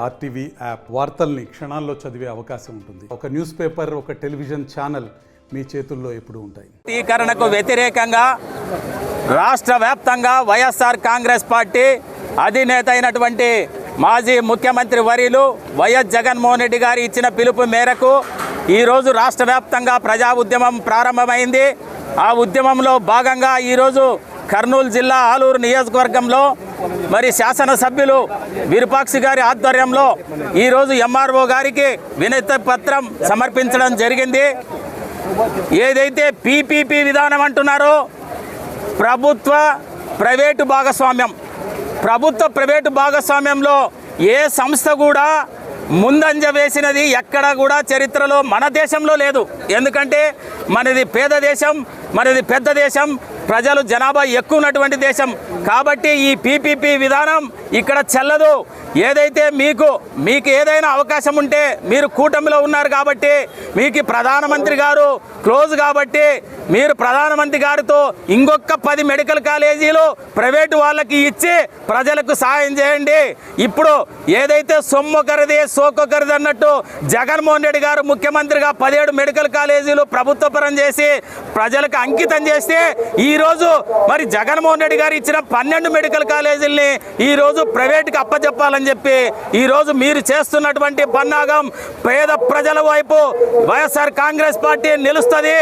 RTV app వార్తల్ని క్షణాల్లో చదివే అవకాశం ఉంటుంది. ఒక న్యూస్ పేపర్, ఒక టెలివిజన్ ఛానల్ మీ చేతుల్లో ఎప్పుడూ ఉంటాయి. టీకరణకు వ్యతిరేకంగా రాష్ట్ర వ్యాప్తంగా వైఎస్ఆర్ కాంగ్రెస్ పార్టీ అధినేత అయినటువంటి మాజీ ముఖ్యమంత్రి వర్యులు వైఎస్ జగన్మోహన్ రెడ్డి గారు ఇచ్చిన పిలుపు మేరకు ఈరోజు రాష్ట్ర వ్యాప్తంగా ప్రజా ఉద్యమం ప్రారంభమైంది. ఆ ఉద్యమంలో భాగంగా ఈరోజు కర్నూలు జిల్లా ఆలూరు నియోజకవర్గంలో మరి శాసనసభ్యులు విరూపాక్షి గారి ఆధ్వర్యంలో ఈరోజు ఎంఆర్ఓ గారికి వినతి పత్రం సమర్పించడం జరిగింది. ఏదైతే పీపీపీ విధానం అంటున్నారో ప్రభుత్వ ప్రైవేటు భాగస్వామ్యంలో ఏ సంస్థ కూడా ముందంజ వేసినది ఎక్కడ కూడా చరిత్రలో మన దేశంలో లేదు. ఎందుకంటే మనది పేద దేశం, మనది పెద్ద దేశం, ప్రజలు జనాభా ఎక్కువ ఉన్నటువంటి దేశం. కాబట్టి ఈ పీపీపీ విధానం ఇక్కడ చెల్లదు. ఏదైతే మీకు ఏదైనా అవకాశం ఉంటే, మీరు కూటమిలో ఉన్నారు కాబట్టి, మీకు ప్రధానమంత్రి గారు క్లోజ్ కాబట్టి మీరు ప్రధానమంత్రి గారితో ఇంకొక 10 మెడికల్ కాలేజీలు ప్రైవేటు వాళ్ళకి ఇచ్చి ప్రజలకు సాయం చేయండి. ఇప్పుడు ఏదైతే సొమ్మొకరిది సోకొకరిది అన్నట్టు జగన్మోహన్ రెడ్డి గారు ముఖ్యమంత్రిగా 17 మెడికల్ కాలేజీలు ప్రభుత్వ పరం చేసి ప్రజలకు అంకితం చేస్తే ఈరోజు మరి జగన్మోహన్ రెడ్డి గారు ఇచ్చిన 12 మెడికల్ కాలేజీల్ని ఈరోజు ప్రైవేట్కి అప్పచెప్పాలని చెప్పి ఈరోజు మీరు చేస్తున్నటువంటి పన్నాగం పేద ప్రజల వైపు వైఎస్ఆర్ కాంగ్రెస్ పార్టీ నిలుస్తుంది.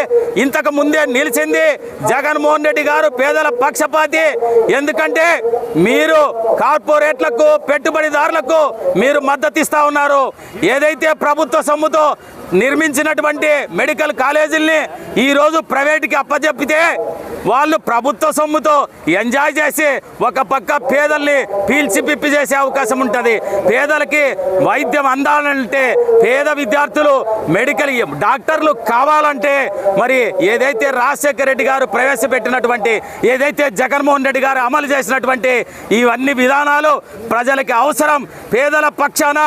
ఇంతకు ముందే నిలిచింది. జగన్మోహన్ రెడ్డి గారు పేదల పక్షపాతి. ఎందుకంటే మీరు కార్పొరేట్లకు, పెట్టుబడిదారులకు మీరు మద్దతు ఇస్తా ఉన్నారు. ఏదైతే ప్రభుత్వ సొమ్ముతో నిర్మించినటువంటి మెడికల్ కాలేజీల్ని ఈరోజు ప్రైవేట్కి అప్పచెప్పితే వాళ్ళు ప్రభుత్వ సొమ్ముతో ఎంజాయ్ చేసి ఒక పక్క పేదల్ని పీల్చి పిప్పి చేసే అవకాశం ఉంటుంది. పేదలకి వైద్యం అందాలంటే, పేద విద్యార్థులు మెడికల్ డాక్టర్లు కావాలంటే మరి ఏదైతే రాజశేఖర రెడ్డి గారు ప్రవేశపెట్టినటువంటి, ఏదైతే జగన్మోహన్ రెడ్డి గారు అమలు చేసినటువంటి ఇవన్నీ విధానాలు ప్రజలకి అవసరం. పేదల పక్షాన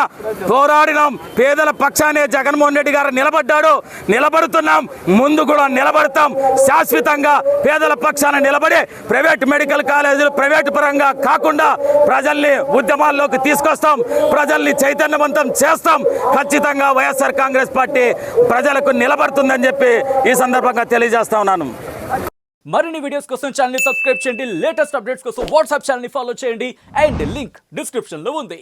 పోరాడినాం, పేదల పక్షానే జగన్మోహన్ రెడ్డి గారు నిలబడుతున్నాం, ముందు కూడా నిలబడతాం. శాశ్వతంగా పేదల పక్షాన నిలబడి ప్రైవేట్ మెడికల్ కాలేజీలు ప్రైవేటు పరంగా కాకుండా ప్రజల్ని ఉద్యమాల్లోకి తీసుకొస్తాం, ప్రజల్ని చైతన్యవంతం చేస్తాం. ఖచ్చితంగా వైఎస్ఆర్ కాంగ్రెస్ పార్టీ ప్రజలకు నిలబడుతుందని చెప్పి ఈ సందర్భంగా తెలియజేస్తా ఉన్నాను. మరిన్ని వీడియోస్ కోసం ఛానల్ ని సబ్స్క్రైబ్ చేయండి. లేటెస్ట్ అప్డేట్స్ కోసం వాట్సాప్ ఛానల్ ని ఫాలో చేయండి. అండ్ లింక్ డిస్క్రిప్షన్ లో ఉంది.